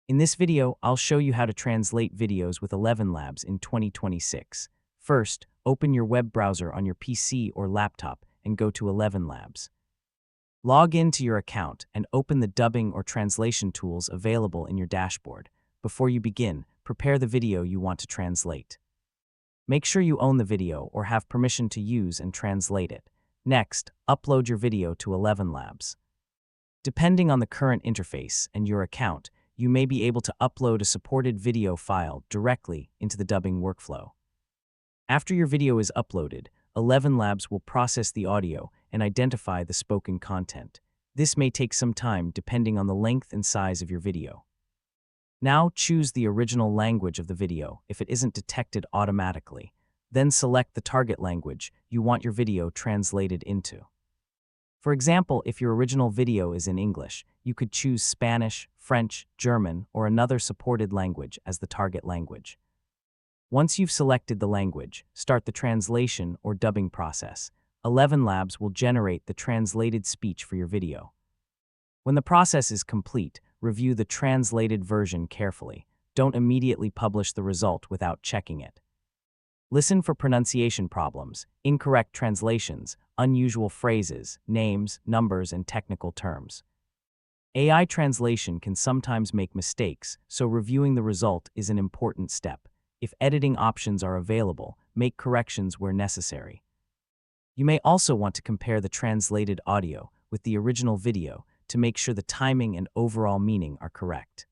In this video, I'll show you how to translate videos with ElevenLabs in 2026. First, open your web browser on your PC or laptop and go to ElevenLabs. Log in to your account and open the dubbing or translation tools available in your dashboard. Before you begin, prepare the video you want to translate. Make sure you own the video or have permission to use and translate it. Next, upload your video to ElevenLabs. Depending on the current interface and your account, you may be able to upload a supported video file directly into the dubbing workflow. After your video is uploaded, ElevenLabs will process the audio and identify the spoken content. This may take some time depending on the length and size of your video. Now choose the original language of the video if it isn't detected automatically. Then select the target language you want your video translated into. For example, if your original video is in English, you could choose Spanish, French, German, or another supported language as the target language. Once you've selected the language, start the translation or dubbing process. ElevenLabs will generate the translated speech for your video. When the process is complete, review the translated version carefully. Don't immediately publish the result without checking it. Listen for pronunciation problems, incorrect translations, unusual phrases, names, numbers, and technical terms. AI translation can sometimes make mistakes, so reviewing the result is an important step. If editing options are available, make corrections where necessary. You may also want to compare the translated audio with the original video to make sure the timing and overall meaning are correct.